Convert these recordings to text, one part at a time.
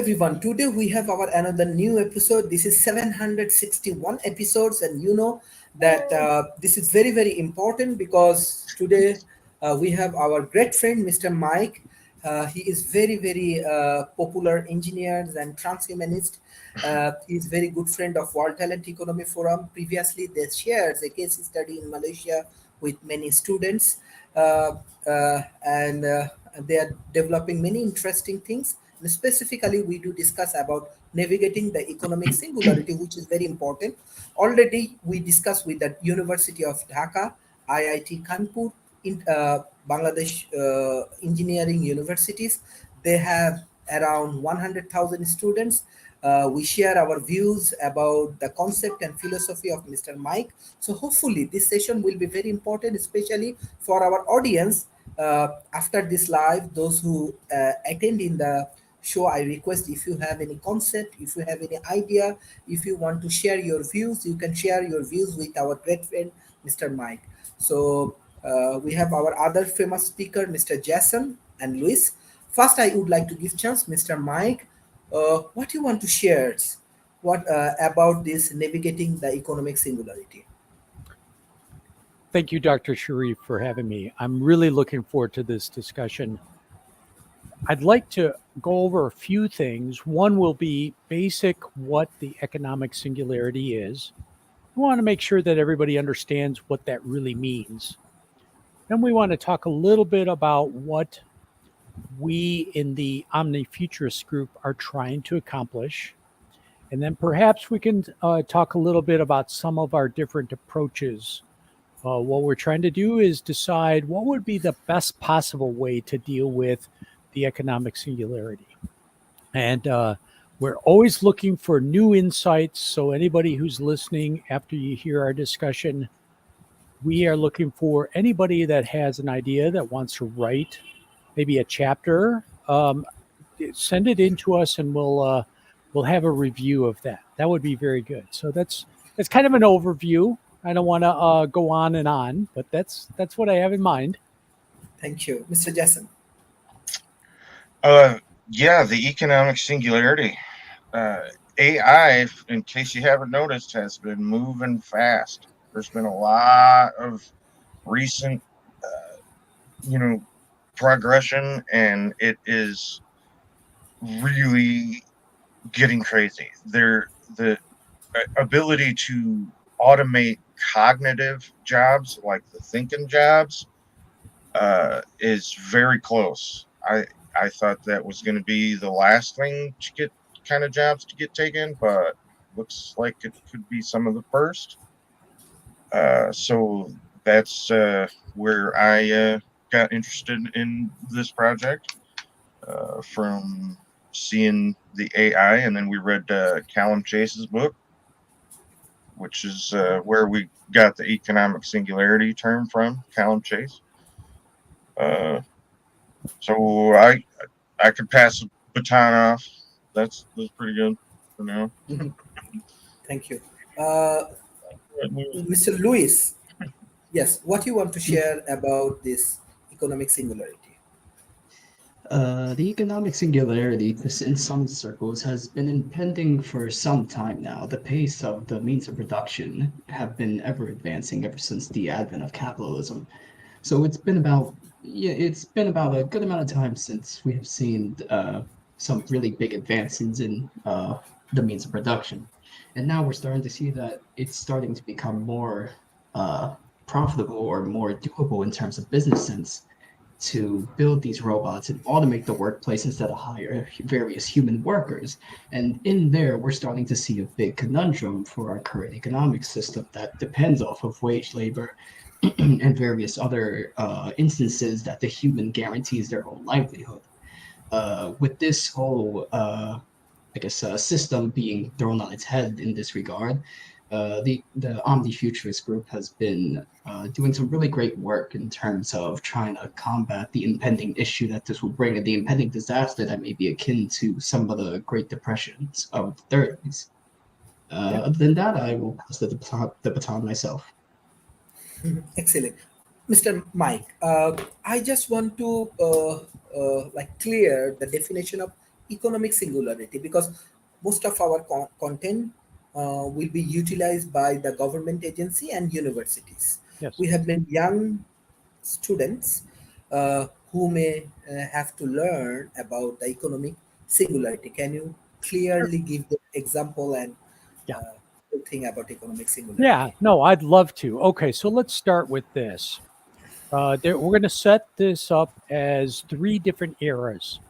everyone. Today we have our another new episode. This is 761 episodes, and you know that this is very important because today we have our great friend Mr. Mike. He is very popular engineer and transhumanist. He is very good friend of World Talent Economy Forum. Previously, they shared a case study in Malaysia with many students, and they are developing many interesting things. And specifically, we do discuss about navigating the economic singularity, which is very important. Already, we discussed with the University of Dhaka, IIT Kanpur, in Bangladesh engineering universities. They have around 100,000 students. We share our views about the concept and philosophy of Mr. Mike. So hopefully this session will be very important, especially for our audience. After this live, those who attend in the show, I request if you have any concept, if you have any idea, if you want to share your views, you can share your views with our great friend, Mr. Mike. So we have our other famous speaker, Mr. Jason and Luis. First, I would like to give chance, Mr. Mike. What you want to share? What about this navigating the economic singularity? Thank you, Dr. Sharif, for having me. I'm really looking forward to this discussion. I'd like to go over a few things. One will be basic what the economic singularity is. We want to make sure that everybody understands what that really means. Then we want to talk a little bit about what we in the Omni Futurist group are trying to accomplish. And then perhaps we can talk a little bit about some of our different approaches. What we're trying to do is decide what would be the best possible way to deal with the economic singularity. And we're always looking for new insights. So anybody who's listening after you hear our discussion, we are looking for anybody that has an idea that wants to write maybe a chapter. Send it in to us, and we'll have a review of that. That would be very good. So that's kind of an overview. I don't want to go on, but that's what I have in mind. Thank you, Mr. Jason. Yeah, the economic singularity. AI, in case you haven't noticed, has been moving fast. There's been a lot of recent, progression, and it is really getting crazy. The ability to automate cognitive jobs, like the thinking jobs, is very close. I thought that was going to be the last thing to get kind of jobs to get taken, but looks like it could be some of the first. So that's where I got interested in this project, from seeing the AI, and then we read Callum Chase's book, which is where we got the economic singularity term from, Callum Chase. So I could pass the baton off. That's pretty good for now. Thank you. Mr. Lewis, yes, what you want to share about this economic singularity? The economic singularity, in some circles, has been impending for some time now. The pace of the means of production have been ever advancing ever since the advent of capitalism. So it's been about a good amount of time since we have seen some really big advances in the means of production, and now we're starting to see that it's starting to become more profitable or more doable in terms of business sense to build these robots and automate the workplace instead of hire various human workers. And in there, we're starting to see a big conundrum for our current economic system that depends off of wage labor and various other instances that the human guarantees their own livelihood. With this whole, system being thrown on its head in this regard, the Omni Futurist group has been doing some really great work in terms of trying to combat the impending issue that this will bring and the impending disaster that may be akin to some of the Great Depressions of the 30s. Other than that, I will pass the baton myself. Excellent. Mr. Mike, I just want to clear the definition of economic singularity, because most of our content will be utilized by the government agency and universities. Yes. We have many young students who may have to learn about the economic singularity. Can you Sure. clearly give the example and Yeah. uh, thing about economic Yeah. singularity? No, I'd love to. Okay, so let's start with this. We're going to set this up as three different eras.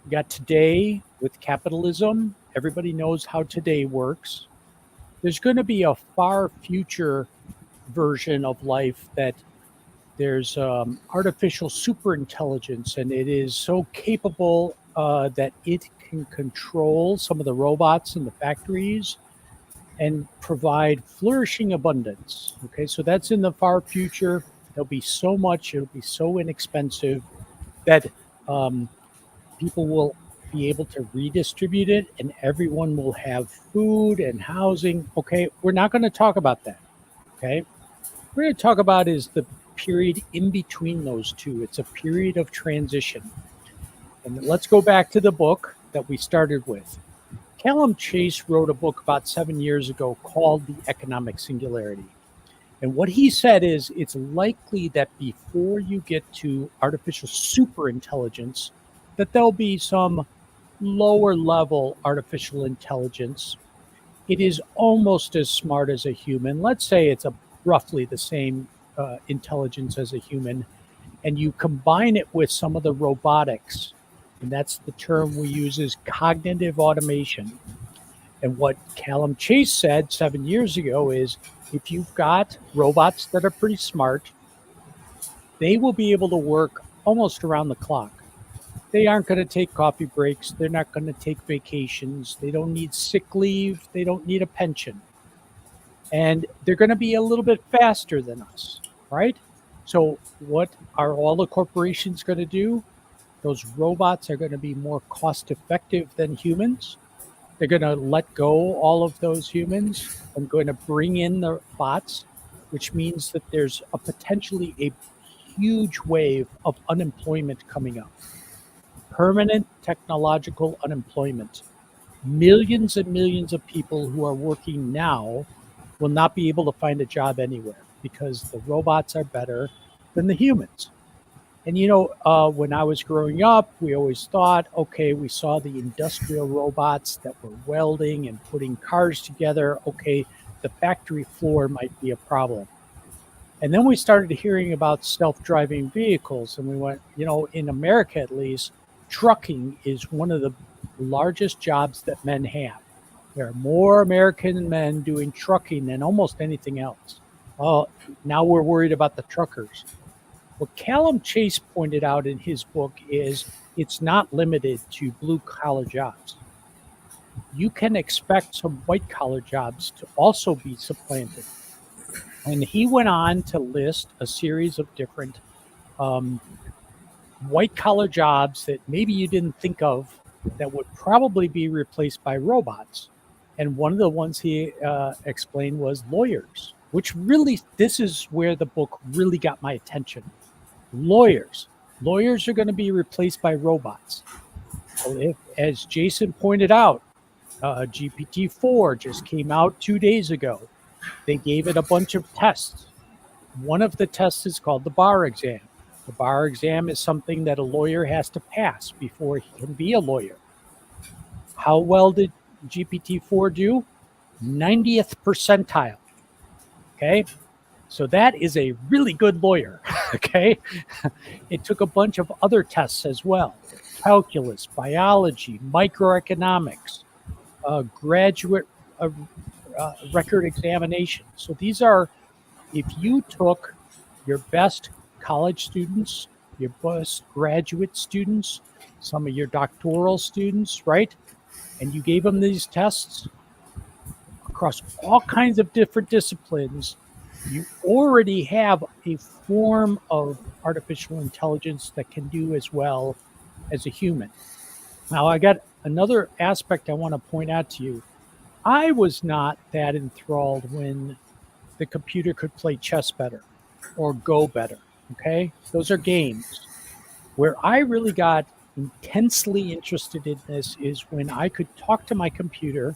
We got today with capitalism. Everybody knows how today works. There's going to be a far future version of life that there's artificial superintelligence, and it is so capable that it can control some of the robots in the factories and provide flourishing abundance. Okay, so that's in the far future. There'll be so much, it'll be so inexpensive that um, people will be able to redistribute it and everyone will have food and housing. Okay, we're not going to talk about that. Okay, we're going to talk about is the period in between those two. It's a period of transition. And let's go back to the book that we started with. Callum Chase wrote a book about 7 years ago called The Economic Singularity. And what he said is it's likely that before you get to artificial superintelligence, that there'll be some lower level artificial intelligence. It is almost as smart as a human. Let's say it's a roughly the same intelligence as a human, and you combine it with some of the robotics, and that's the term we use is cognitive automation. And what Callum Chase said 7 years ago is if you've got robots that are pretty smart, they will be able to work almost around the clock. They aren't going to take coffee breaks. They're not going to take vacations. They don't need sick leave. They don't need a pension. And they're going to be a little bit faster than us, right? So, what are all the corporations going to do? Those robots are going to be more cost effective than humans. They're going to let go all of those humans and going to bring in the bots, which means that there's a potentially a huge wave of unemployment coming up. Permanent technological unemployment. Millions and millions of people who are working now will not be able to find a job anywhere because the robots are better than the humans. And when I was growing up, we always thought, okay, we saw the industrial robots that were welding and putting cars together. Okay, the factory floor might be a problem. And then we started hearing about self driving vehicles, and we went, in America at least, trucking is one of the largest jobs that men have. There are more American men doing trucking than almost anything else. Well, now we're worried about the truckers. What Callum Chase pointed out in his book is it's not limited to blue collar jobs. You can expect some white collar jobs to also be supplanted. And he went on to list a series of different um, white collar jobs that maybe you didn't think of that would probably be replaced by robots. And one of the ones he explained was lawyers, which really, this is where the book really got my attention. Lawyers. Lawyers are going to be replaced by robots. Well, if, as Jason pointed out, GPT-4 just came out 2 days ago. They gave it a bunch of tests. One of the tests is called the bar exam. The bar exam is something that a lawyer has to pass before he can be a lawyer. How well did GPT-4 do? 90th percentile. Okay. So that is a really good lawyer. Okay. It took a bunch of other tests as well: calculus, biology, microeconomics, graduate record examination. So these are, if you took your best college students, your best graduate students, some of your doctoral students, right? And you gave them these tests across all kinds of different disciplines, you already have a form of artificial intelligence that can do as well as a human. Now, I got another aspect I want to point out to you. I was not that enthralled when the computer could play chess better or go better. Okay. Those are games. Where I really got intensely interested in this is when I could talk to my computer,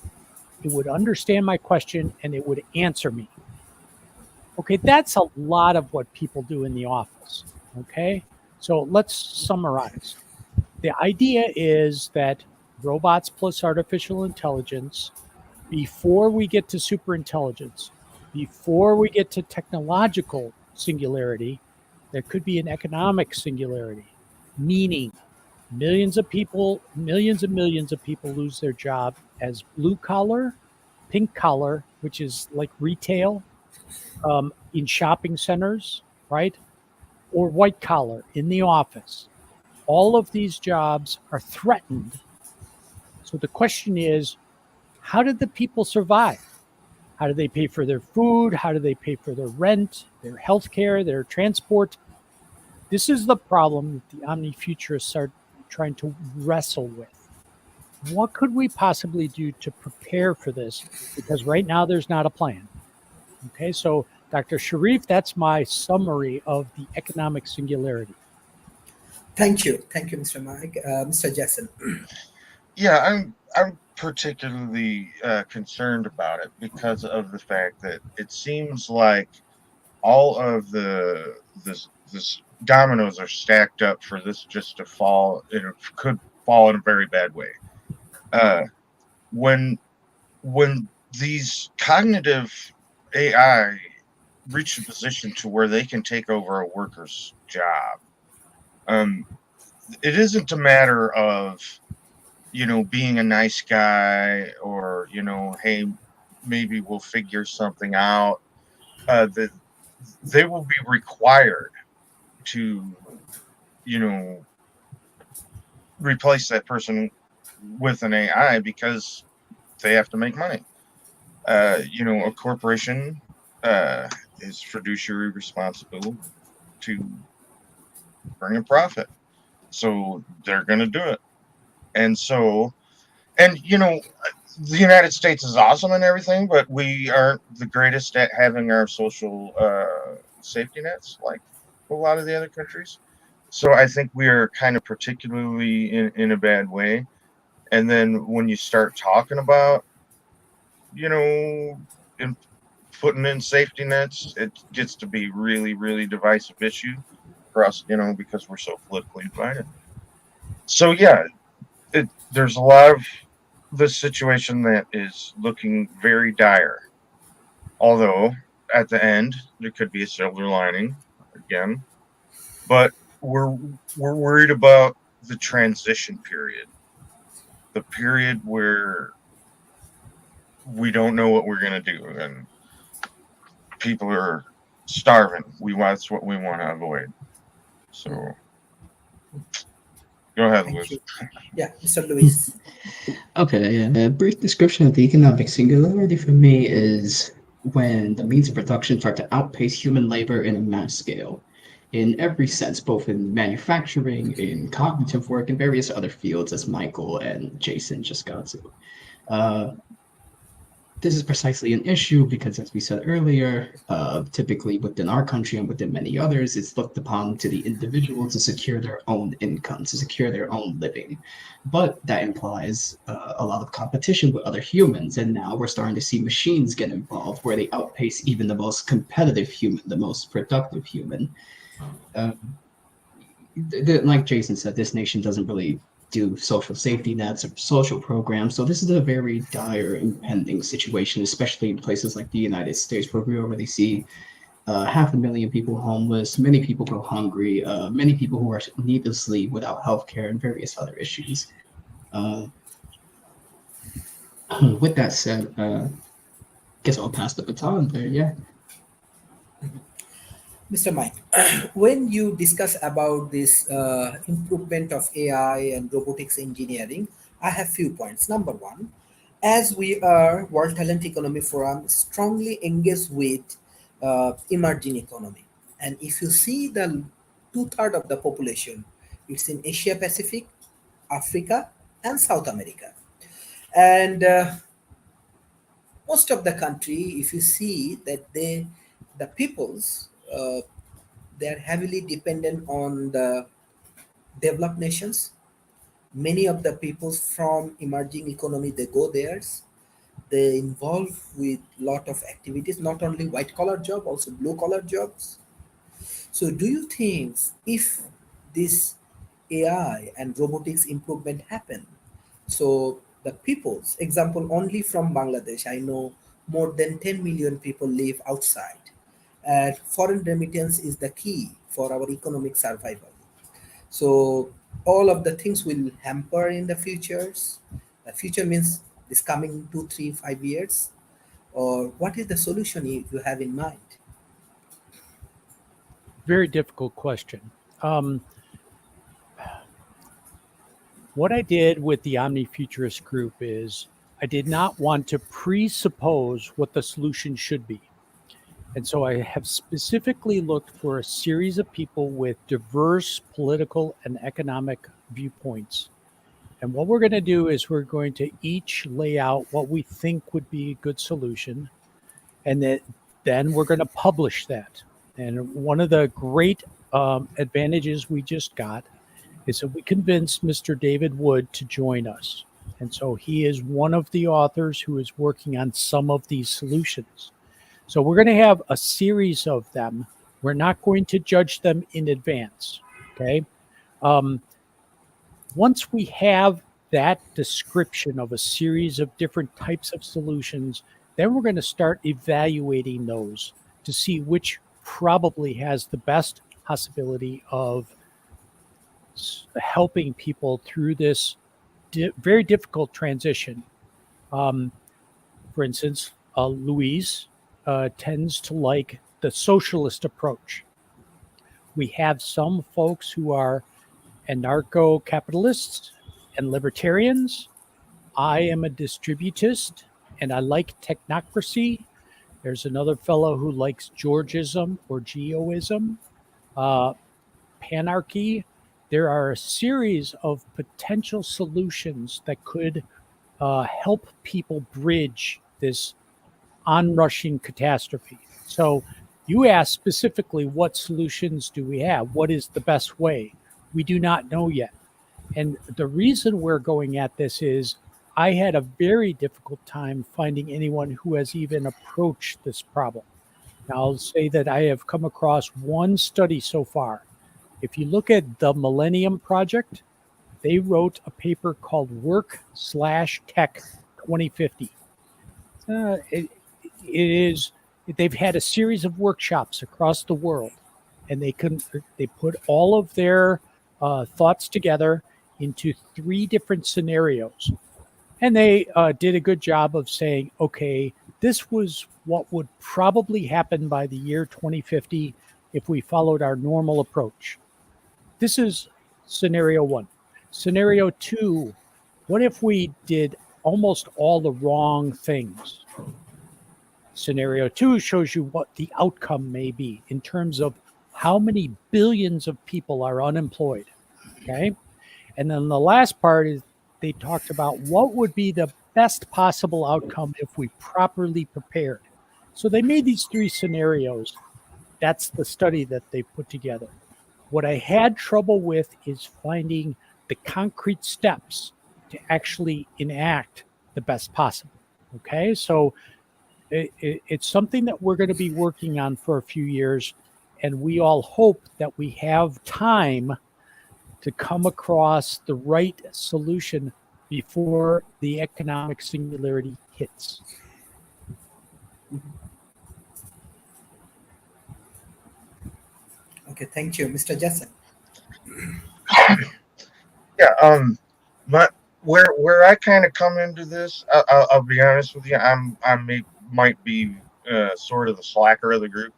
it would understand my question, and it would answer me. Okay, that's a lot of what people do in the office. Okay, so let's summarize. The idea is that robots plus artificial intelligence, before we get to superintelligence, before we get to technological singularity, there could be an economic singularity, meaning millions of people, millions and millions of people lose their job as blue collar, pink collar, which is like retail, in shopping centers, right? Or white collar in the office. All of these jobs are threatened. So the question is, how did the people survive? How do they pay for their food? How do they pay for their rent, their health care, their transport? This is the problem that the omni-futurists are trying to wrestle with. What could we possibly do to prepare for this? Because right now there's not a plan. Okay, so Dr. Sharif, that's my summary of the economic singularity. Thank you, Mr. Mike, Mr. Jackson. Yeah, I'm particularly concerned about it because of the fact that it seems like all of this dominoes are stacked up for this just to fall. It could fall in a very bad way. Uh, when when these cognitive AI reach a position to where they can take over a worker's job, um, it isn't a matter of being a nice guy or hey, maybe we'll figure something out. That they will be required to you know replace that person with an AI because they have to make money. A corporation is fiduciary responsible to bring a profit, so they're going to do it. And so, and the United States is awesome and everything, but we aren't the greatest at having our social safety nets like a lot of the other countries. So I think we are kind of particularly in a bad way. And then when you start talking about, you know, in, putting in safety nets, it gets to be really, really divisive issue for us, because we're so politically divided. So yeah, there's a lot of this situation that is looking very dire. Although at the end there could be a silver lining again, but we're we're worried about the transition period, the period where we don't know what we're gonna do, and people are starving. That's what we want to avoid. So go ahead, Thank Liz. you. Yeah, Mr. Luis. Okay, yeah. A brief description of the economic singularity for me is when the means of production start to outpace human labor in a mass scale, in every sense, both in manufacturing, in cognitive work, and various other fields, as Michael and Jason just got to. Uh, this is precisely an issue because, as we said earlier, typically within our country and within many others, it's looked upon to the individual to secure their own income, to secure their own living. But that implies a lot of competition with other humans. And now we're starting to see machines get involved where they outpace even the most competitive human, the most productive human. Um, like Jason said, this nation doesn't really do social safety nets or social programs. So this is a very dire impending situation, especially in places like the United States, where we already see 500,000 people homeless, many people go hungry, many people who are needlessly without health care and various other issues. Uh, with that said, guess I'll pass the baton there. Yeah. Mr. Mike, when you discuss about this improvement of AI and robotics engineering, I have few points. Number one, as we are World Talent Economy Forum strongly engaged with emerging economy, and if you see the two-thirds of the population, it's in Asia Pacific, Africa, and South America, and most of the country, if you see that the peoples. They are heavily dependent on the developed nations, Many of the people from emerging economy, they go there, they involve with lot of activities, not only white collar job, also blue collar jobs. So do you think if this AI and robotics improvement happen, so the people's example only from Bangladesh, I know more than 10 million people live outside, and foreign remittance is the key for our economic survival. So all of the things will hamper in the futures. The future means this coming 2, 3, 5 years. Or what is the solution you have in mind? Very difficult question. Um, what I did with the Omni Futurist group is I did not want to presuppose what the solution should be. And so I have specifically looked for a series of people with diverse political and economic viewpoints. And what we're going to do is we're going to each lay out what we think would be a good solution. And then we're going to publish that. And one of the great advantages we just got is that we convinced Mr. David Wood to join us. And so he is one of the authors who is working on some of these solutions. So we're going to have a series of them. We're not going to judge them in advance. Okay. Once we have that description of a series of different types of solutions, then we're going to start evaluating those to see which probably has the best possibility of helping people through this very difficult transition. For instance, Louise tends to like the socialist approach. We have some folks who are anarcho-capitalists and libertarians. I am a distributist and I like technocracy. There's another fellow who likes Georgism or Geoism, panarchy. There are a series of potential solutions that could help people bridge this onrushing catastrophe. So you asked specifically, what solutions do we have? What is the best way? We do not know yet. And the reason we're going at this is I had a very difficult time finding anyone who has even approached this problem. Now, I'll say that I have come across one study so far. If you look at the Millennium Project, they wrote a paper called Work/Tech 2050. It is, they've had a series of workshops across the world, and they put all of their thoughts together into 3 different scenarios. And they did a good job of saying, okay, this was what would probably happen by the year 2050 if we followed our normal approach. This is scenario 1. Scenario 2, what if we did almost all the wrong things? Scenario 2 shows you what the outcome may be in terms of how many billions of people are unemployed. Okay. And then the last part is they talked about what would be the best possible outcome if we properly prepared. So they made these 3 scenarios. That's the study that they put together. What I had trouble with is finding the concrete steps to actually enact the best possible. Okay. So it's something that we're going to be working on for a few years. And we all hope that we have time to come across the right solution before the economic singularity hits. Okay, thank you, Mr. Jason. Yeah. But where I kind of come into this, I'll be honest with you. Might be sort of the slacker of the group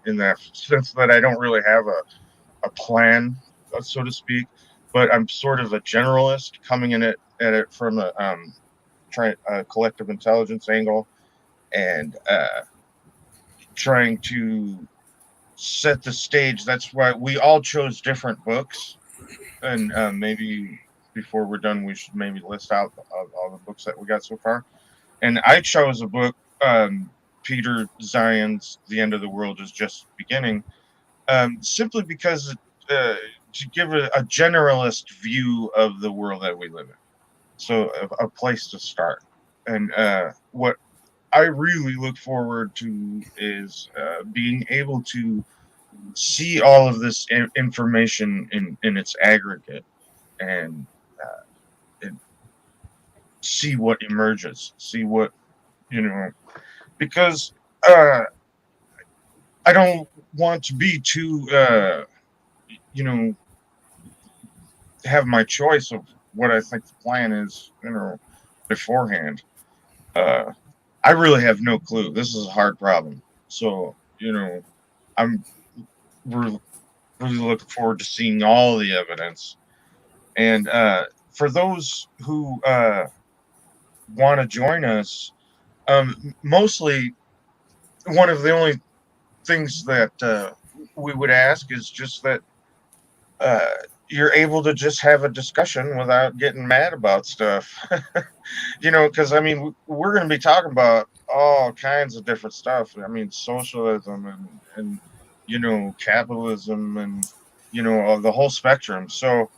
in that sense that I don't really have a plan, so to speak. But I'm sort of a generalist coming in at it from a collective intelligence angle, and trying to set the stage. That's why we all chose different books, and maybe before we're done, we should maybe list out all the books that we got so far. And I chose a book, Peter Zion's "The End of the World is Just Beginning," simply because to give a generalist view of the world that we live in. So a place to start. And what I really look forward to is being able to see all of this information in its aggregate and, and see what emerges, see what, because I don't want to be too, have my choice of what I think the plan is, beforehand. I really have no clue. This is a hard problem. So, I'm really, really looking forward to seeing all the evidence. And for those who want to join us, mostly one of the only things that we would ask is just that uh, you're able to just have a discussion without getting mad about stuff. Because I mean, we're going to be talking about all kinds of different stuff. I mean, socialism and capitalism and the whole spectrum. So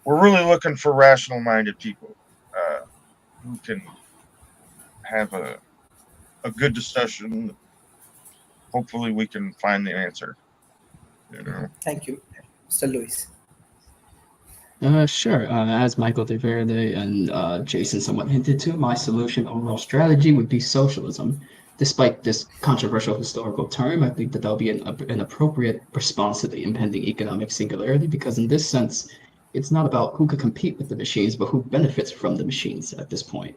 we're really looking for rational-minded people who can have a good discussion. Hopefully, we can find the answer. Thank you, Mr. Lewis. Sure. As Michael DeVerde and Jason somewhat hinted to, my solution overall strategy would be socialism. Despite this controversial historical term, I think that that'll be an appropriate response to the impending economic singularity, because in this sense, it's not about who could compete with the machines, but who benefits from the machines at this point.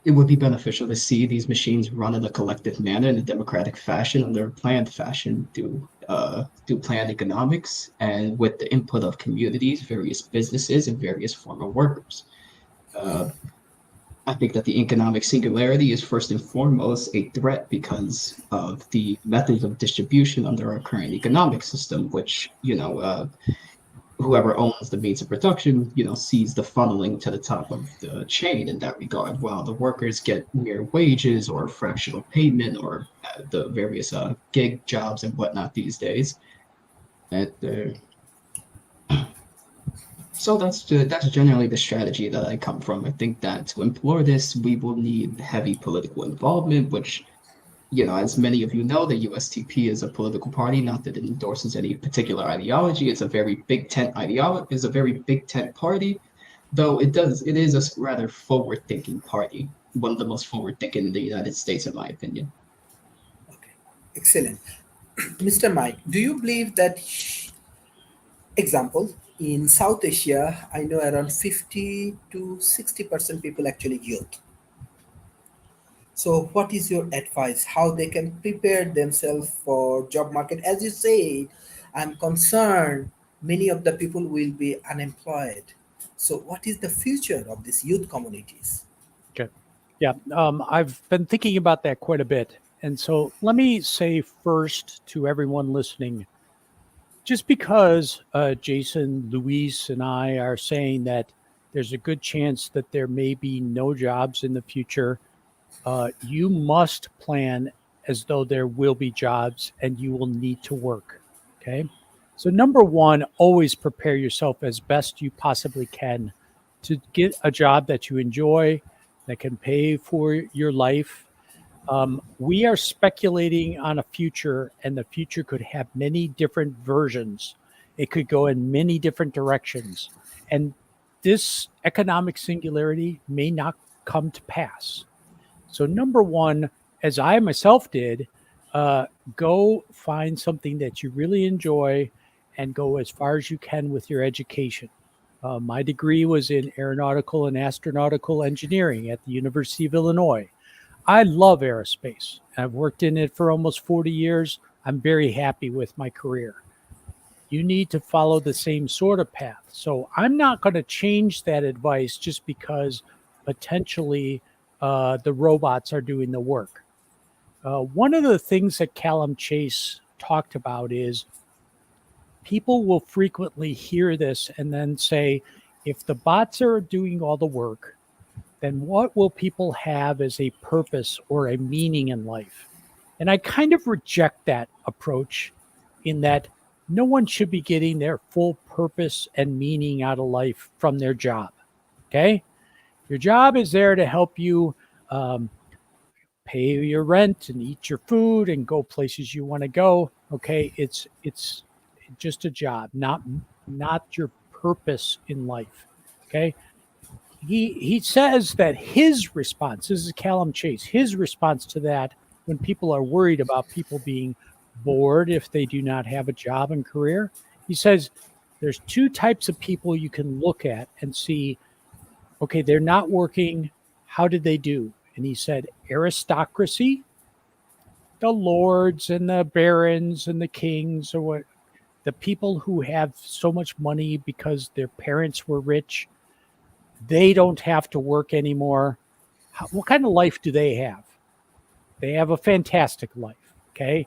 It would be beneficial to see these machines run in a collective manner in a democratic fashion, under a planned fashion, through planned economics, and with the input of communities, various businesses, and various former workers. I think that the economic singularity is first and foremost a threat because of the methods of distribution under our current economic system, which, whoever owns the means of production, sees the funneling to the top of the chain in that regard, while the workers get mere wages or fractional payment or the various gig jobs and whatnot these days. So that's generally the strategy that I come from. I think that to implore this, we will need heavy political involvement, which, as many of you know, the USTP is a political party, not that it endorses any particular ideology. It's a very big tent ideology, is a very big tent party, though it is a rather forward-thinking party, one of the most forward-thinking in the United States, in my opinion. Okay, excellent. Mr. Mike, do you believe that, example, in South Asia, I know around 50 to 60% people actually youth. So what is your advice? How they can prepare themselves for job market? As you say, I'm concerned many of the people will be unemployed. So what is the future of these youth communities? Okay. Yeah. I've been thinking about that quite a bit. And so let me say first to everyone listening, just because Jason, Luis, and I are saying that there's a good chance that there may be no jobs in the future, you must plan as though there will be jobs and you will need to work. Okay. So, number one, always prepare yourself as best you possibly can to get a job that you enjoy, that can pay for your life. We are speculating on a future, and the future could have many different versions. It could go in many different directions. And this economic singularity may not come to pass. So, number one, as I myself did, go find something that you really enjoy and go as far as you can with your education. My degree was in aeronautical and astronautical engineering at the University of Illinois. I love aerospace. I've worked in it for almost 40 years. I'm very happy with my career. You need to follow the same sort of path. So I'm not going to change that advice just because potentially the robots are doing the work. One of the things that Callum Chase talked about is people will frequently hear this and then say, if the bots are doing all the work, then what will people have as a purpose or a meaning in life? And I kind of reject that approach in that no one should be getting their full purpose and meaning out of life from their job. Okay? Your job is there to help you pay your rent and eat your food and go places you want to go. Okay? It's just a job, not your purpose in life. Okay? He says that his response, this is Callum Chase, his response to that when people are worried about people being bored if they do not have a job and career, he says there's two types of people you can look at and see, okay, they're not working. How did they do? And he said aristocracy, the lords and the barons and the kings, or what, the people who have so much money because their parents were rich, they don't have to work anymore. What kind of life do they have? They have a fantastic life. Okay.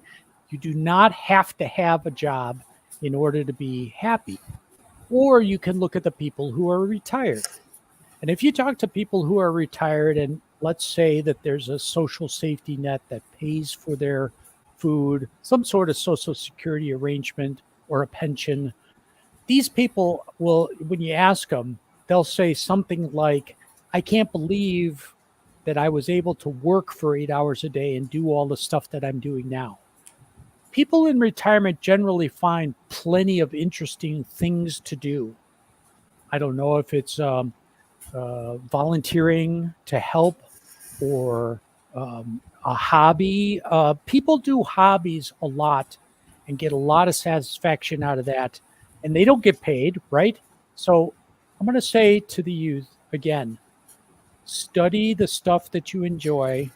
You do not have to have a job in order to be happy. Or you can look at the people who are retired. And if you talk to people who are retired, and let's say that there's a social safety net that pays for their food, some sort of social security arrangement or a pension, these people will, when you ask them, they'll say something like, I can't believe that I was able to work for 8 hours a day and do all the stuff that I'm doing now. People in retirement generally find plenty of interesting things to do. I don't know if it's volunteering to help or a hobby. People do hobbies a lot and get a lot of satisfaction out of that, and they don't get paid, right? So I'm going to say to the youth again, study the stuff that you enjoy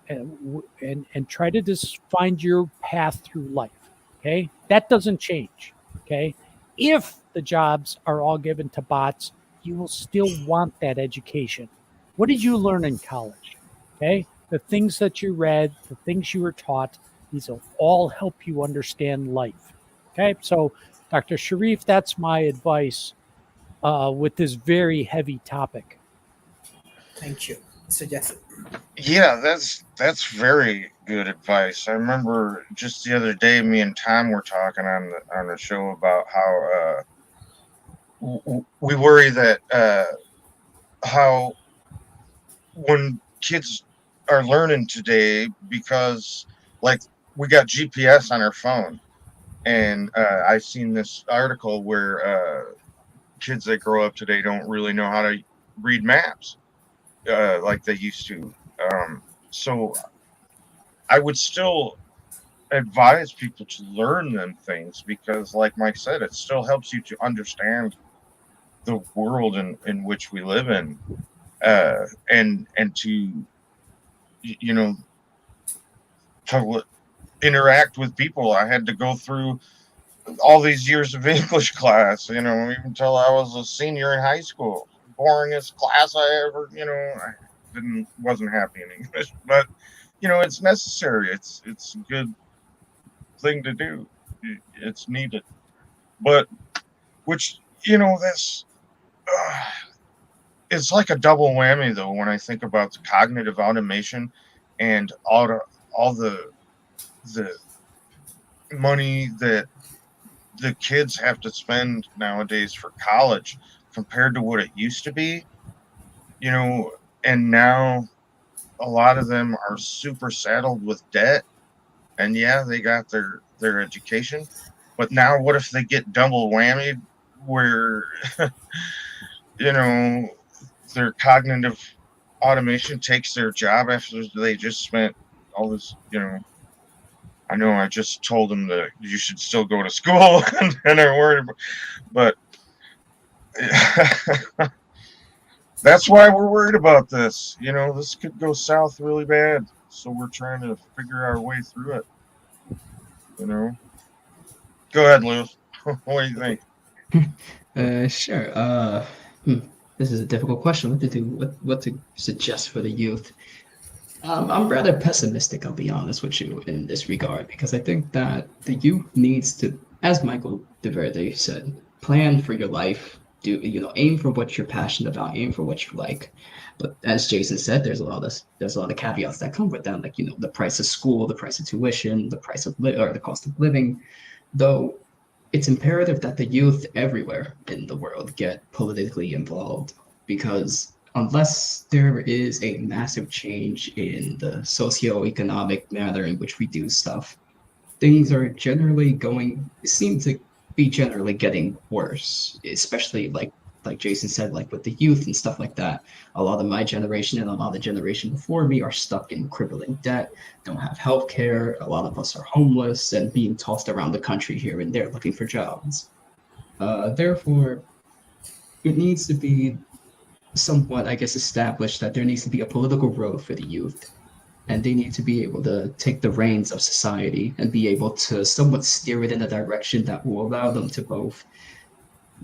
and try to just find your path through life. Okay. That doesn't change. Okay. If the jobs are all given to bots, you will still want that education. What did you learn in college? Okay. The things that you read, the things you were taught, these will all help you understand life. Okay. So, Dr. Sharif, that's my advice with this very heavy topic. Thank you, Mr. Jackson. Yeah, that's very good advice. I remember just the other day, me and Tom were talking on the show about how we worry that how when kids are learning today, because like we got GPS on our phone, and I seen this article where kids that grow up today don't really know how to read maps like they used to. So I would still advise people to learn them things because, like Mike said, it still helps you to understand the world in which we live in, and to you know to interact with people. I had to go through all these years of English class, even until I was a senior in high school. Boringest class I ever, I wasn't happy in English, but it's necessary. It's a good thing to do. It's needed. But which that's it's like a double whammy though when I think about the cognitive automation and all the money that the kids have to spend nowadays for college compared to what it used to be, and now a lot of them are super saddled with debt, and yeah, they got their education, but now what if they get double whammied where their cognitive automation takes their job after they just spent all this, I know I just told them that you should still go to school and they're worried, but that's why we're worried about this. This could go south really bad. So we're trying to figure our way through it. Go ahead, Lewis. What do you think? Sure. This is a difficult question. What to do? What to suggest for the youth? I'm rather pessimistic, I'll be honest with you, in this regard, because I think that the youth needs to, as Michael DeVerde said, plan for your life. Aim for what you're passionate about, aim for what you like. But as Jason said, there's a lot of caveats that come with that, like the price of school, the price of tuition, the price of or the cost of living. Though it's imperative that the youth everywhere in the world get politically involved, because unless there is a massive change in the socio-economic manner in which we do stuff, things are generally seem to be generally getting worse, especially like Jason said, like with the youth and stuff like that. A lot of my generation and a lot of the generation before me are stuck in crippling debt, don't have health care. A lot of us are homeless and being tossed around the country here and there looking for jobs. Therefore, it needs to be somewhat, I guess, established that there needs to be a political road for the youth, and they need to be able to take the reins of society and be able to somewhat steer it in a direction that will allow them to both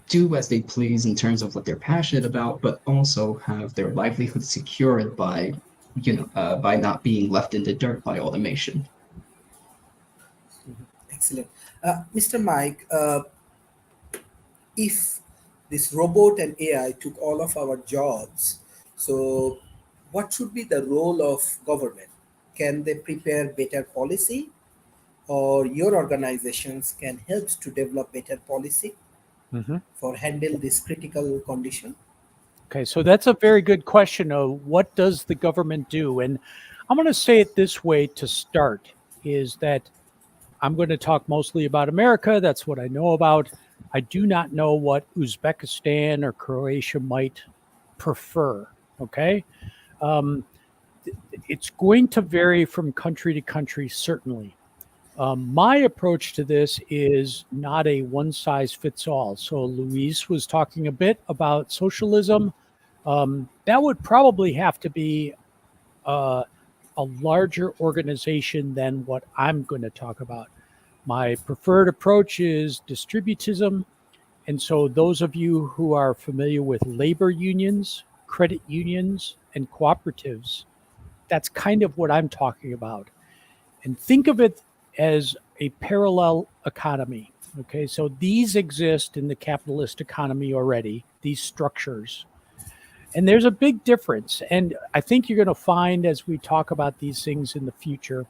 do as they please in terms of what they're passionate about, but also have their livelihood secured by, by not being left in the dirt by automation. Excellent. Mr. Mike, if this robot and AI took all of our jobs, so what should be the role of government? Can they prepare better policy, or your organizations can help to develop better policy Mhm. for handle this critical condition? Okay, so that's a very good question of what does the government do? And I'm going to say it this way to start is that I'm going to talk mostly about America. That's what I know about. I do not know what Uzbekistan or Croatia might prefer. Okay. Um, it's going to vary from country to country, certainly. My approach to this is not a one size fits all. So, Luis was talking a bit about socialism. That would probably have to be uh, a larger organization than what I'm going to talk about. My preferred approach is distributism. And so, those of you who are familiar with labor unions, credit unions, and cooperatives, that's kind of what I'm talking about. And think of it as a parallel economy. Okay, so these exist in the capitalist economy already, these structures. And there's a big difference. And I think you're going to find as we talk about these things in the future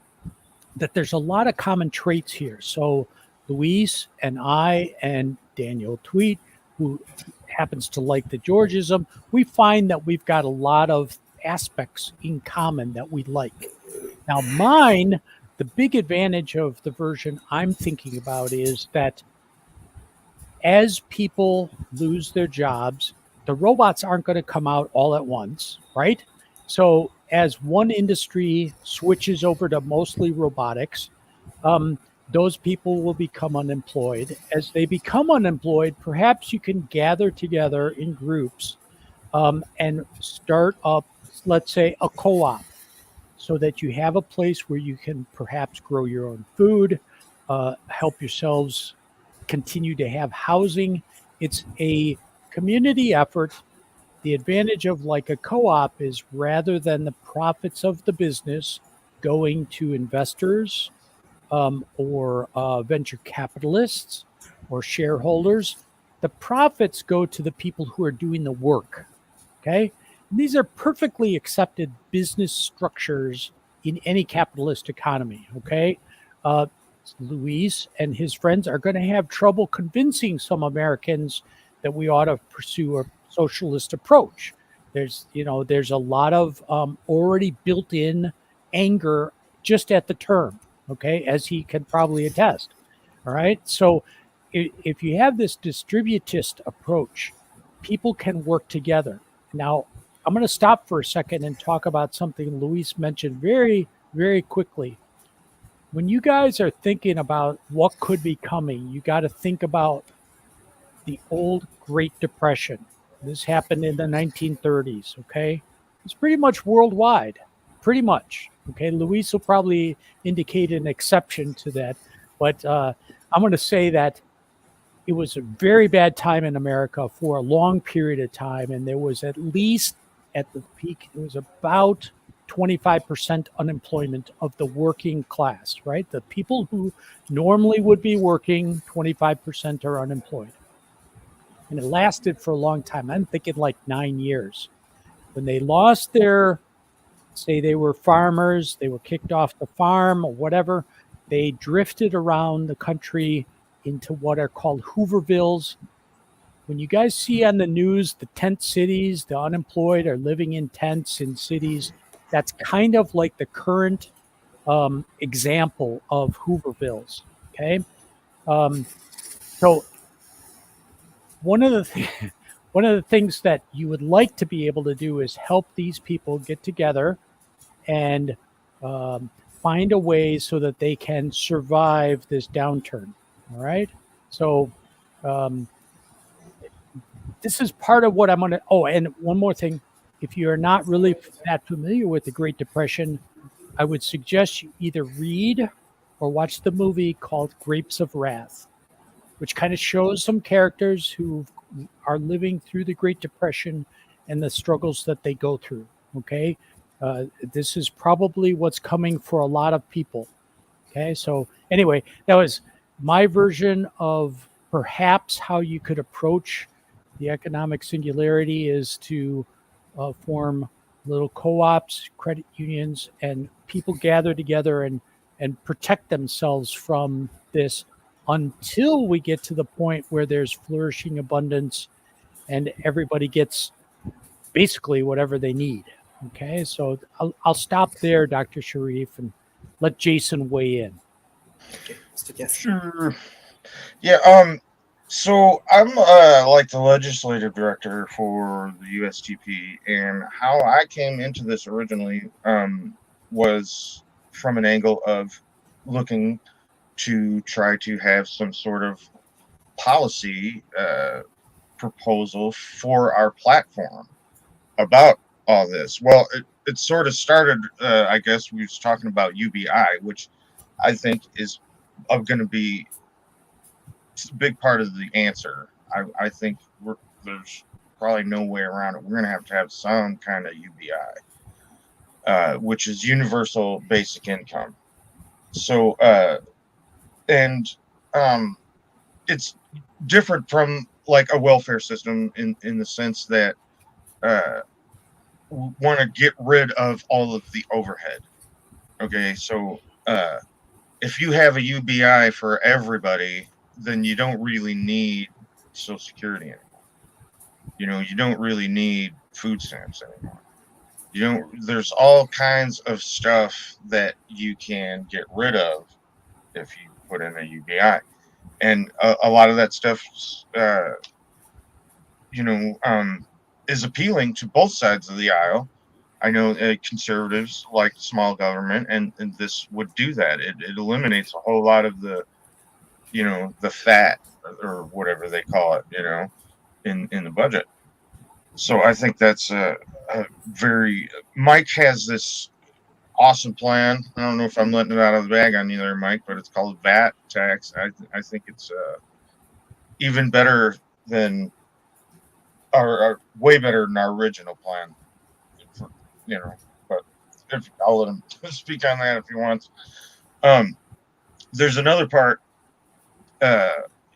that there's a lot of common traits here. So Luis and I and Daniel Tweet, who happens to like the Georgism, we find that we've got a lot of aspects in common that we like. Now, mine, the big advantage of the version I'm thinking about is that as people lose their jobs, the robots aren't going to come out all at once, right? So, as one industry switches over to mostly robotics, um, those people will become unemployed. As they become unemployed, perhaps you can gather together in groups and start up, let's say, a co op so that you have a place where you can perhaps grow your own food, help yourselves continue to have housing. It's a community effort. The advantage of like a co op is rather than the profits of the business going to investors or venture capitalists or shareholders, the profits go to the people who are doing the work. Okay. And these are perfectly accepted business structures in any capitalist economy. Okay. Uh, Luis and his friends are going to have trouble convincing some Americans that we ought to pursue a socialist approach. There's a lot of already built in anger just at the term. Okay. As he can probably attest. All right. So if you have this distributist approach, people can work together. Now, I'm going to stop for a second and talk about something Luis mentioned very, very quickly. When you guys are thinking about what could be coming, you got to think about the old Great Depression. This happened in the 1930s, okay? It's pretty much worldwide, pretty much. Okay, Luis will probably indicate an exception to that, but I'm going to say that it was a very bad time in America for a long period of time. And there was at least at the peak, it was about 25% unemployment of the working class, right? The people who normally would be working, 25% are unemployed. And it lasted for a long time. I'm thinking like 9 years. When they lost their, say they were farmers, they were kicked off the farm or whatever, they drifted around the country into what are called Hoovervilles. When you guys see on the news the tent cities, the unemployed are living in tents in cities, that's kind of like the current example of Hoovervilles. Okay, so one of the one of the things that you would like to be able to do is help these people get together and find a way so that they can survive this downturn. All right, so um, this is part of what I'm going to. Oh, and one more thing. If you're not really that familiar with the Great Depression, I would suggest you either read or watch the movie called Grapes of Wrath, which kind of shows some characters who are living through the Great Depression and the struggles that they go through. Okay. This is probably what's coming for a lot of people. Okay. So, anyway, that was my version of perhaps how you could approach the economic singularity is to form little co-ops, credit unions, and people gather together and protect themselves from this until we get to the point where there's flourishing abundance and everybody gets basically whatever they need. Okay, so I'll stop there, Dr. Sharif, and let Jason weigh in. Okay, Mr. Jesse. Sure. Yeah. So I'm like the legislative director for the USTP, and how I came into this originally was from an angle of looking to try to have some sort of policy proposal for our platform about all this. Well, it sort of started. I guess we was talking about UBI, which I think is going to be a big part of the answer. I think there's probably no way around it. We're going to have some kind of UBI, which is universal basic income. So, and it's different from like a welfare system in the sense that we want to get rid of all of the overhead. Okay, so if you have a UBI for everybody, then you don't really need Social Security anymore. You don't really need food stamps anymore. You don't. There's all kinds of stuff that you can get rid of if you put in a UBI, and a lot of that stuff, is appealing to both sides of the aisle. I know conservatives like small government, and this would do that. It eliminates a whole lot of the fat or whatever they call it, in the budget. So I think that's a very. Mike has this awesome plan. I don't know if I'm letting it out of the bag on you there, Mike, but it's called VAT tax. I think it's even better than our way better than our original plan. For, but I'll let him speak on that if he wants. There's another part.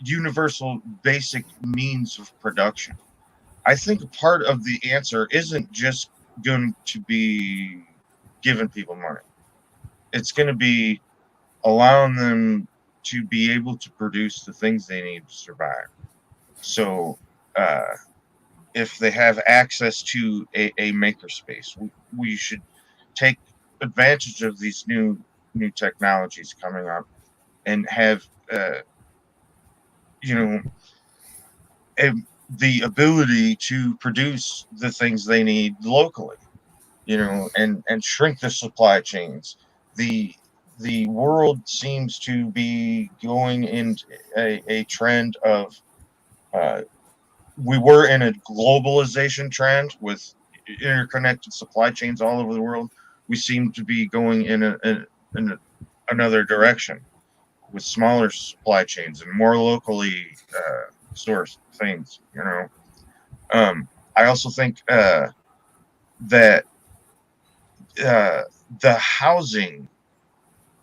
Universal basic means of production. I think part of the answer isn't just going to be giving people money. It's going to be allowing them to be able to produce the things they need to survive. So, if they have access to a makerspace, we should take advantage of these new technologies coming up and have the ability to produce the things they need locally, and shrink the supply chains. The world seems to be going into a trend of we were in a globalization trend with interconnected supply chains all over the world. We seem to be going in another direction with smaller supply chains and more locally sourced things. I also think that the housing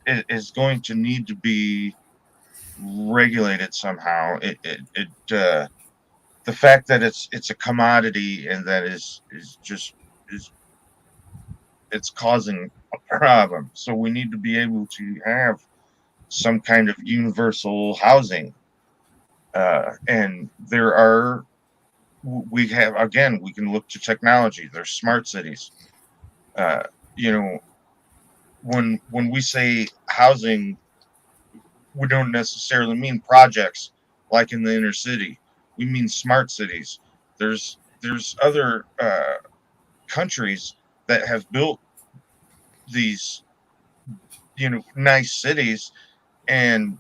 is going to need to be regulated somehow. The fact that it's a commodity and that is it's causing a problem. So we need to be able to have some kind of universal housing And there are, we have, again, we can look to technology. There's smart cities. You know, when we say housing, we don't necessarily mean projects like in the inner city. We mean smart cities. There's other countries that have built these, you know, nice cities, and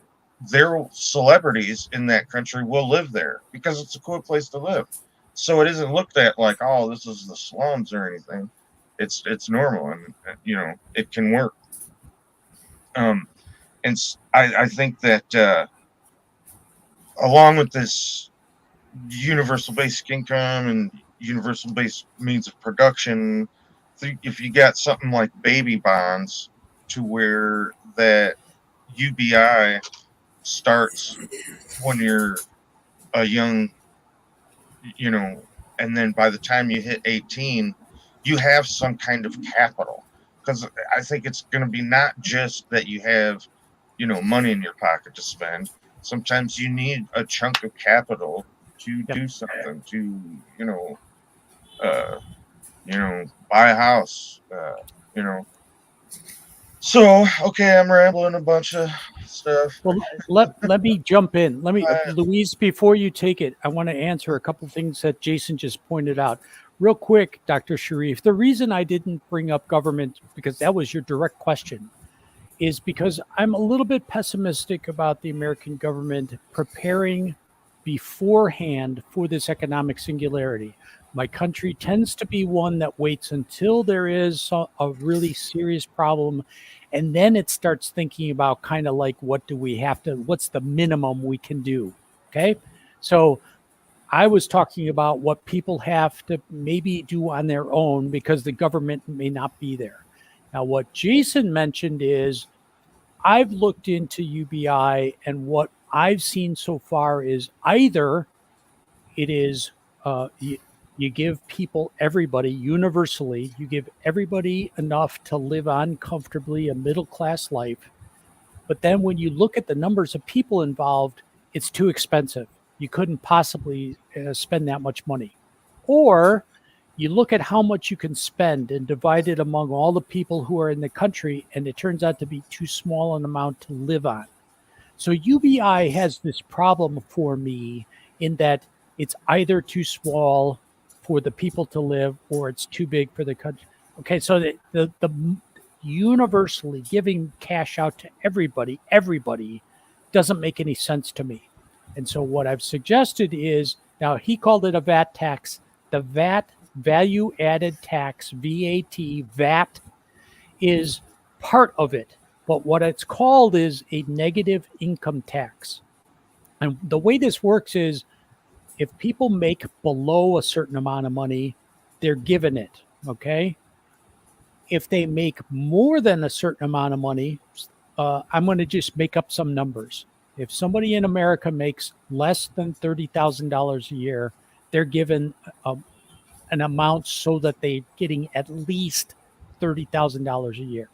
their celebrities in that country will live there because it's a cool place to live. So it isn't looked at like, oh, this is the slums or anything. It's normal, and you know, it can work. Um, and I think that along with this universal basic income and universal basic means of production, if you got something like baby bonds, to where that UBI starts when you're a young, you know, and then by the time you hit 18, you have some kind of capital. Because I think it's going to be not just that you have, you know, money in your pocket to spend. Sometimes you need a chunk of capital to Yep. do something, to, uh, buy a house, you know. So, okay, I'm rambling a bunch of stuff. Well, let me jump in. Let me, Uh, Louise, before you take it, I want to answer a couple things that Jason just pointed out. Real quick, Dr. Sharif, the reason I didn't bring up government, because that was your direct question, is because I'm a little bit pessimistic about the American government preparing beforehand for this economic singularity. My country tends to be one that waits until there is a really serious problem, and then it starts thinking about kind of like, what's the minimum we can do? Okay. So I was talking about what people have to maybe do on their own because the government may not be there. Now, what Jason mentioned is I've looked into UBI, and what I've seen so far is either it is you give people, everybody, universally, you give everybody enough to live on comfortably a middle class life. But then when you look at the numbers of people involved, it's too expensive. You couldn't possibly spend that much money. Or you look at how much you can spend and divide it among all the people who are in the country, and it turns out to be too small an amount to live on. So UBI has this problem for me in that it's either too small for the people to live or it's too big for the country. Okay, so the universally giving cash out to everybody doesn't make any sense to me. And so what I've suggested is, now he called it a VAT tax. The VAT, value added tax, VAT is part of it. But what it's called is a negative income tax. And the way this works is if people make below a certain amount of money, they're given it. Okay. If they make more than a certain amount of money, I'm going to just make up some numbers. If somebody in America makes less than $30,000 a year, they're given an amount so that they're getting at least $30,000 a year.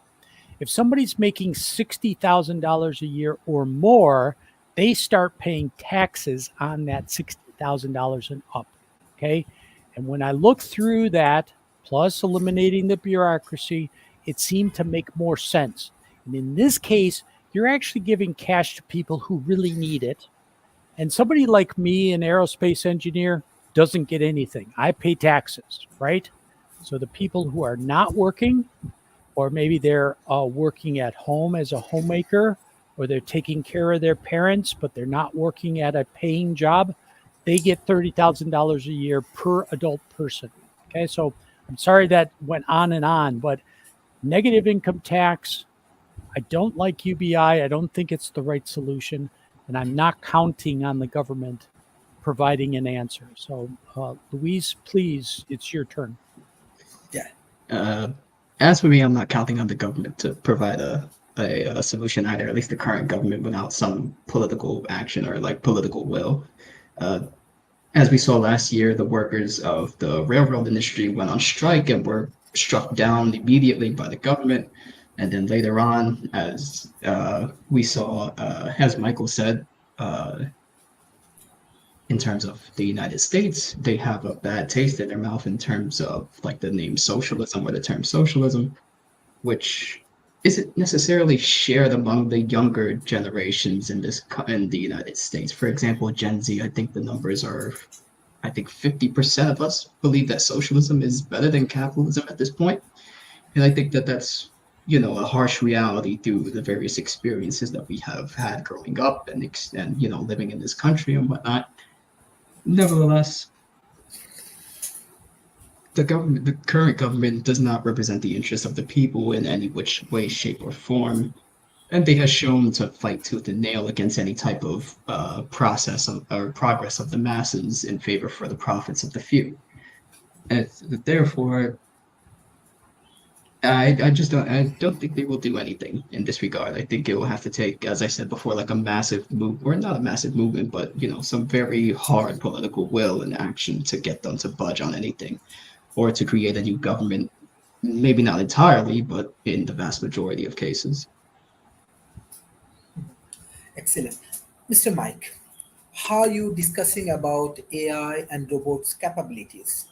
If somebody's making $60,000 a year or more, they start paying taxes on that $60,000 and up. Okay. And when I look through that, plus eliminating the bureaucracy, it seemed to make more sense. And in this case, you're actually giving cash to people who really need it. And somebody like me, an aerospace engineer, doesn't get anything. I pay taxes, right? So the people who are not working, or maybe they're working at home as a homemaker, or they're taking care of their parents, but they're not working at a paying job, they get $30,000 a year per adult person. Okay, so I'm sorry that went on, but negative income tax, I don't like UBI. I don't think it's the right solution, and I'm not counting on the government providing an answer. So, Louise, please, it's your turn. Yeah. As for me, I'm not counting on the government to provide a solution either, at least the current government, without some political action or like political will. As we saw last year, the workers of the railroad industry went on strike and were struck down immediately by the government. And then later on, as we saw, as Michael said, in terms of the United States, they have a bad taste in their mouth in terms of like the name socialism or the term socialism, which isn't necessarily shared among the younger generations in the United States. For example, Gen Z, I think the numbers are, I think 50% of us believe that socialism is better than capitalism at this point. And I think that that's, a harsh reality through the various experiences that we have had growing up and living in this country and whatnot. Nevertheless, the current government does not represent the interests of the people in any which way, shape, or form, and they have shown to fight tooth and nail against any type of process or progress of the masses in favor for the profits of the few. And therefore, I don't think they will do anything in this regard. I think it will have to take, as I said before, like a massive move, or not a massive movement, but some very hard political will and action to get them to budge on anything, or to create a new government. Maybe not entirely, but in the vast majority of cases. Excellent. Mr. Mike, how are you discussing about AI and robots' capabilities?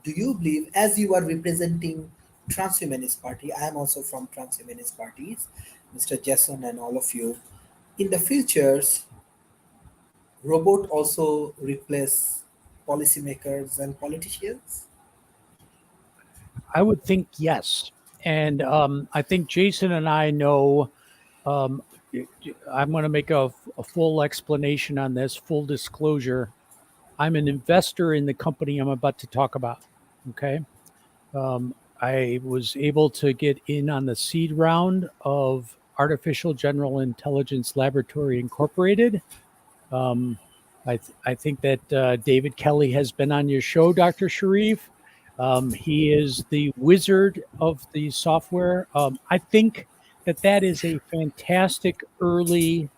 Do you believe, as you are representing Transhumanist Party, I am also from Transhumanist Parties, Mr. Jason and all of you, in the futures, robot also replace policymakers and politicians? I would think yes. And I think Jason and I know, um, I'm going to make a full explanation on this, full disclosure. I'm an investor in the company I'm about to talk about. Okay. I was able to get in on the seed round of Artificial General Intelligence Laboratory Incorporated. I think that David Kelly has been on your show, Dr. Sharif. He is the wizard of the software. I think that is a fantastic early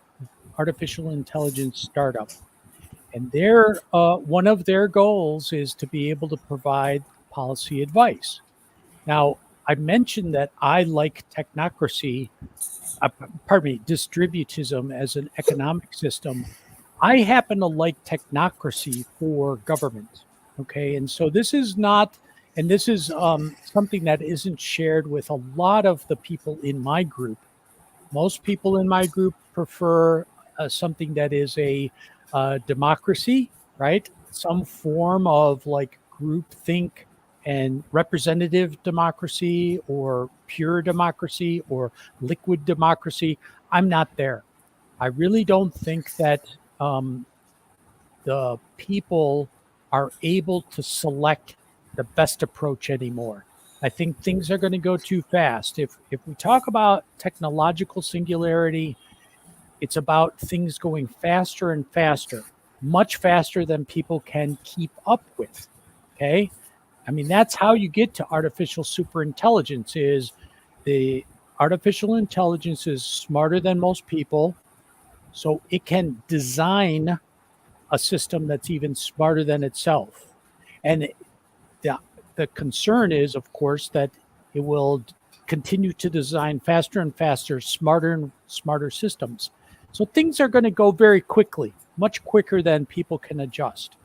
artificial intelligence startup. And one of their goals is to be able to provide policy advice. Now, I mentioned that I like technocracy, distributism as an economic system. I happen to like technocracy for government. Okay. And so this is something that isn't shared with a lot of the people in my group. Most people in my group prefer something that is a democracy, right? Some form of like group think and representative democracy or pure democracy or liquid democracy. I'm not there. I really don't think that the people are able to select the best approach anymore. I think things are going to go too fast. If we talk about technological singularity, it's about things going faster and faster, much faster than people can keep up with. Okay? I mean, that's how you get to artificial superintelligence. Is the artificial intelligence is smarter than most people, so it can design a system that's even smarter than itself. And the concern is, of course, that it will continue to design faster and faster, smarter and smarter systems. So things are going to go very quickly, much quicker than people can adjust.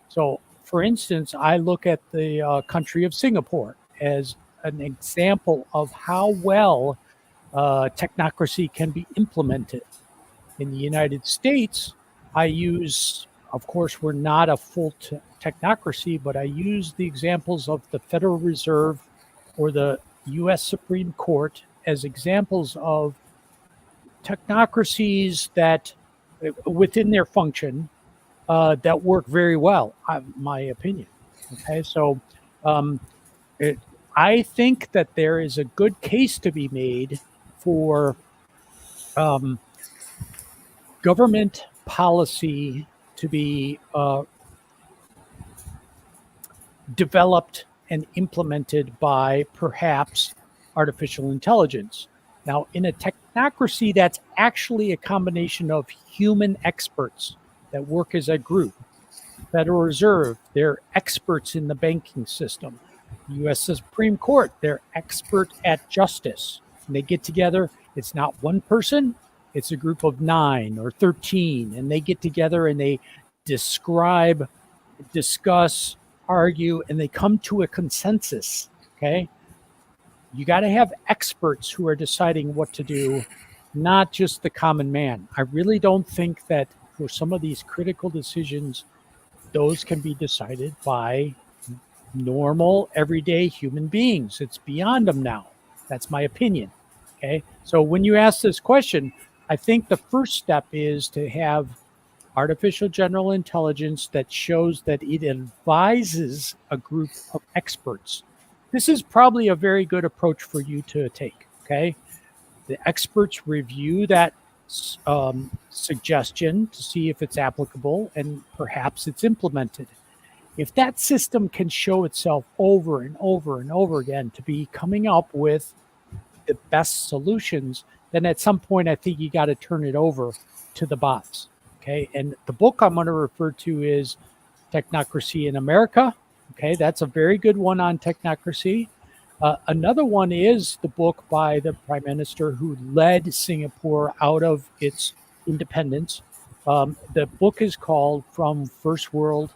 So, for instance, I look at the country of Singapore as an example of how well technocracy can be implemented. In the United States, of course, we're not a full technocracy, but I use the examples of the Federal Reserve or the U.S. Supreme Court as examples of technocracies that, within their function, that work very well, my opinion. Okay, so I think that there is a good case to be made for government policy to be developed and implemented by perhaps artificial intelligence. Now, in a technocracy, that's actually a combination of human experts that work as a group. Federal Reserve, they're experts in the banking system. U.S. Supreme Court, they're expert at justice. And they get together. It's not one person. It's a group of 9 or 13. And they get together and they describe, discuss, argue, and they come to a consensus. Okay. You got to have experts who are deciding what to do, not just the common man. I really don't think that for some of these critical decisions, those can be decided by normal, everyday human beings. It's beyond them now. That's my opinion. Okay. So when you ask this question, I think the first step is to have artificial general intelligence that shows that it advises a group of experts. This is probably a very good approach for you to take. Okay. The experts review that suggestion to see if it's applicable and perhaps it's implemented. If that system can show itself over and over and over again to be coming up with the best solutions, then at some point I think you got to turn it over to the bots. Okay. And the book I'm going to refer to is Technocracy in America. Okay. That's a very good one on technocracy. Another one is the book by the prime minister who led Singapore out of its independence. The book is called From Third World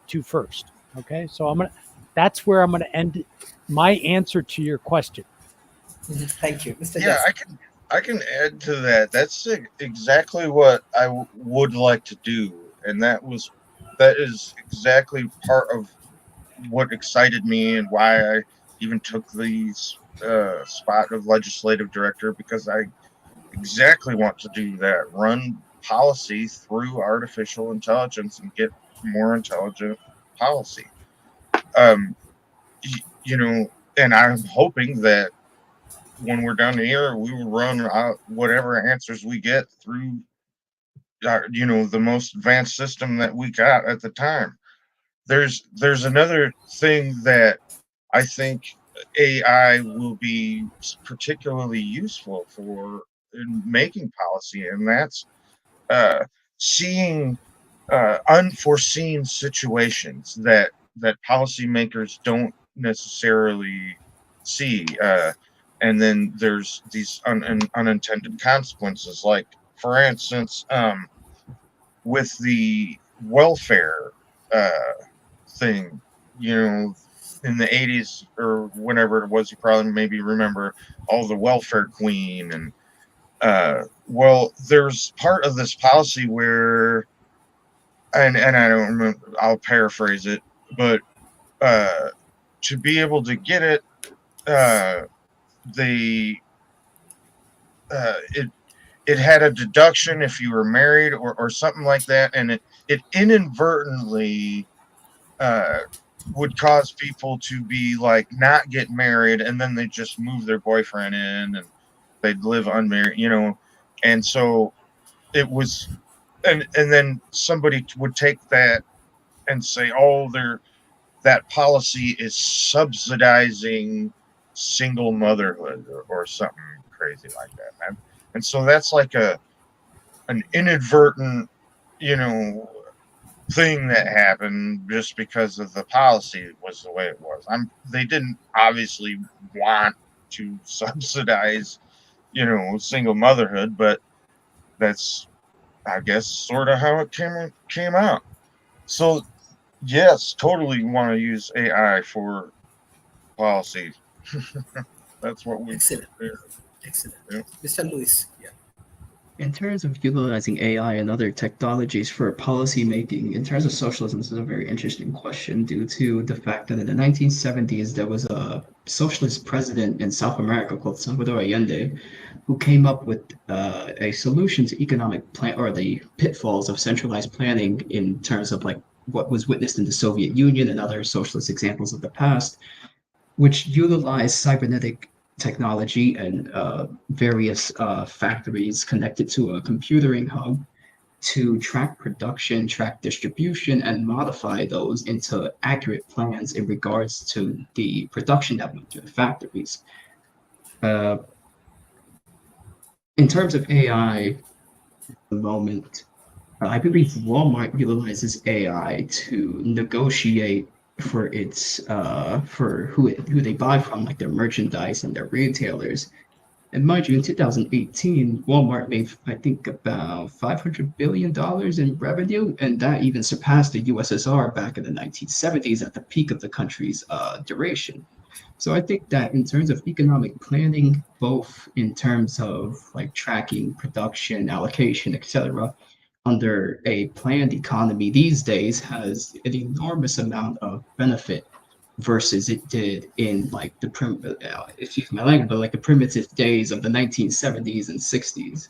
to First. Okay. So that's where I'm going to end my answer to your question. Thank you, Mr. Yeah, Jackson. I can add to that. That's exactly what I would like to do, and that is exactly part of what excited me and why I even took the spot of legislative director, because I exactly want to do that. Run policy through artificial intelligence and get more intelligent policy. And I'm hoping that when we're done here, we will run out whatever answers we get through, the most advanced system that we got at the time. There's another thing that I think AI will be particularly useful for in making policy, and that's seeing unforeseen situations that policymakers don't necessarily see, and then there's these unintended consequences. Like, for instance, with the welfare thing, in the 80s or whenever it was, you probably maybe remember all the welfare queen, and well, there's part of this policy where, and I don't remember, I'll paraphrase it, but to be able to get it, it had a deduction if you were married or something like that, and it inadvertently would cause people to be like not get married, and then they just move their boyfriend in and they'd live unmarried, and so it was, and then somebody would take that and say, oh, that policy is subsidizing single motherhood or something crazy like that, man. And so that's like an inadvertent, thing that happened just because of the policy was the way it was. They didn't obviously want to subsidize, single motherhood, but that's, I guess, sort of how it came out. So yes, totally want to use AI for policy. That's what we Excellent. Yeah. Mr. Lewis. Yeah. In terms of utilizing AI and other technologies for policymaking, in terms of socialism, this is a very interesting question due to the fact that in the 1970s, there was a socialist president in South America called Salvador Allende, who came up with a solution to economic plan, or the pitfalls of centralized planning, in terms of like what was witnessed in the Soviet Union and other socialist examples of the past, which utilized cybernetic technology and various factories connected to a computing hub to track production, track distribution, and modify those into accurate plans in regards to the production that went through the factories. In terms of AI, at the moment, I believe Walmart utilizes AI to negotiate for its for who they buy from, like their merchandise and their retailers. And mind you, in 2018, Walmart made, I think, about $500 billion in revenue, and that even surpassed the USSR back in the 1970s at the peak of the country's duration. So I think that in terms of economic planning, both in terms of like tracking production, allocation, etc., under a planned economy these days has an enormous amount of benefit versus it did in like excuse my language, but like the primitive days of the 1970s and 60s.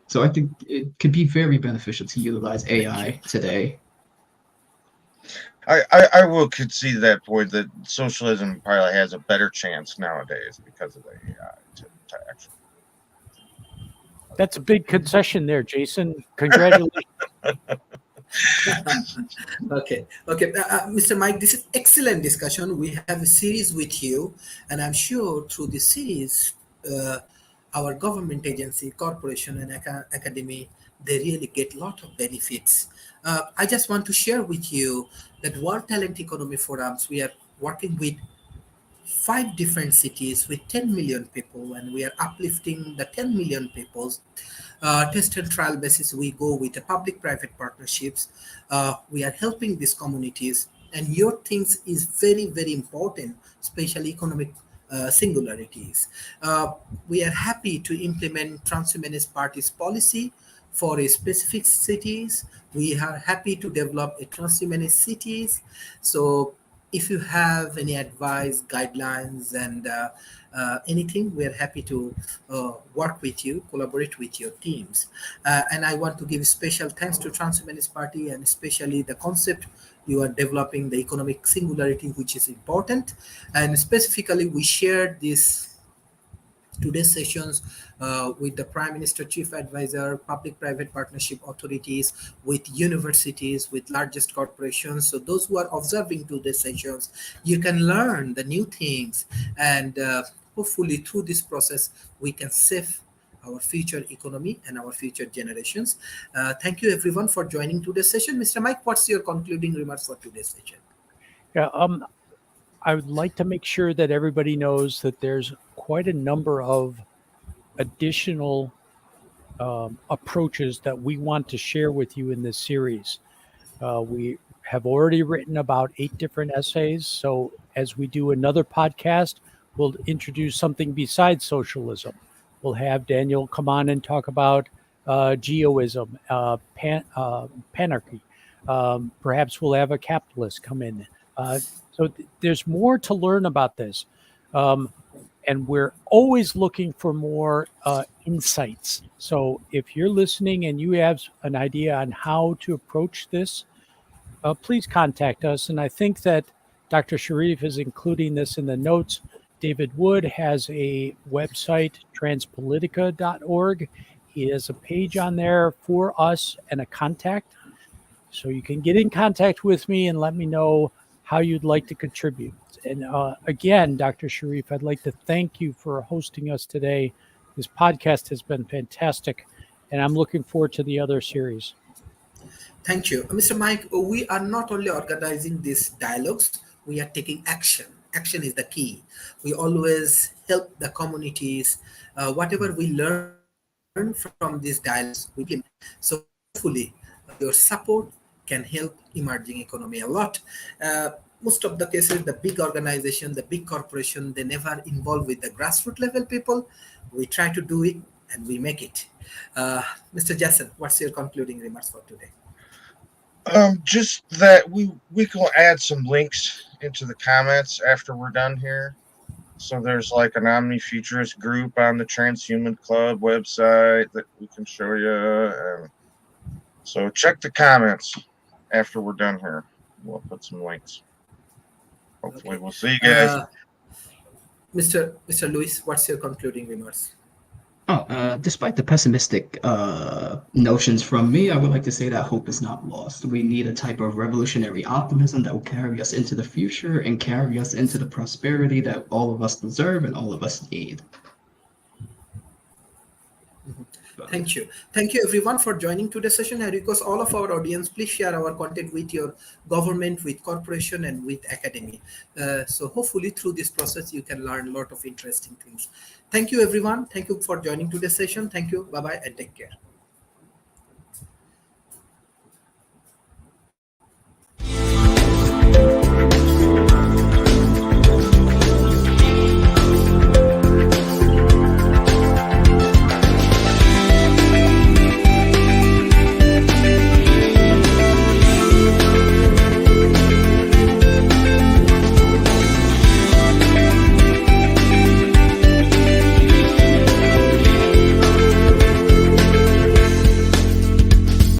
So I think it could be very beneficial to utilize Thank you. AI today. I will concede that point that socialism probably has a better chance nowadays because of the AI to actually. That's a big concession there, Jason. Congratulations. Okay. Mr. Mike, this is excellent discussion. We have a series with you, and I'm sure through this series, uh, our government agency, corporation, and academy, they really get a lot of benefits. I just want to share with you that World Talent Economy Forums, we are working with 5 different cities with 10 million people, and we are uplifting the 10 million peoples. Test and trial basis, we go with the public-private partnerships. We are helping these communities, and your things is very, very important, especially economic singularities. We are happy to implement transhumanist parties policy for a specific cities. We are happy to develop a transhumanist cities. So if you have any advice, guidelines, and anything, we are happy to work with you, collaborate with your teams. And I want to give special thanks to Transhumanist Party, and especially the concept you are developing, the economic singularity, which is important. And specifically, we shared this today's sessions with the Prime Minister, Chief Advisor, Public-Private Partnership Authorities, with universities, with largest corporations. So those who are observing today's sessions, you can learn the new things, and hopefully through this process, we can save our future economy and our future generations. Thank you everyone for joining today's session. Mr. Mike, what's your concluding remarks for today's session? Yeah, I would like to make sure that everybody knows that there's quite a number of additional approaches that we want to share with you in this series. We have already written about 8 different essays. So as we do another podcast, we'll introduce something besides socialism. We'll have Daniel come on and talk about geoism, panarchy. Perhaps we'll have a capitalist come in. So there's more to learn about this. And we're always looking for more insights. So if you're listening and you have an idea on how to approach this, please contact us. And I think that Dr. Sharif is including this in the notes. David Wood has a website, transpolitica.org. He has a page on there for us and a contact. So you can get in contact with me and let me know how you'd like to contribute. And again, Dr. Sharif, I'd like to thank you for hosting us today. This podcast has been fantastic, and I'm looking forward to the other series. Thank you. Mr. Mike, we are not only organizing these dialogues, we are taking action. Action is the key. We always help the communities. Whatever we learn from these dialogues, we implement. So hopefully, your support can help emerging economy a lot. Most of the cases, the big organization, the big corporation, they never involve with the grassroots level people. We try to do it and we make it. Mr. Jason, what's your concluding remarks for today? Just that we can add some links into the comments after we're done here. So there's like an omni-futurist group on the Transhuman Club website that we can show you. And so check the comments after we're done here. We'll put some links. Hopefully we'll see you guys. Mr. Lewis, what's your concluding remarks? Despite the pessimistic notions from me, I would like to say that hope is not lost. We need a type of revolutionary optimism that will carry us into the future and carry us into the prosperity that all of us deserve and all of us need. Thank you. Thank you everyone for joining today's session. I request all of our audience, please share our content with your government, with corporation, and with academy. So hopefully through this process, you can learn a lot of interesting things. Thank you everyone. Thank you for joining today's session. Thank you. Bye-bye and take care.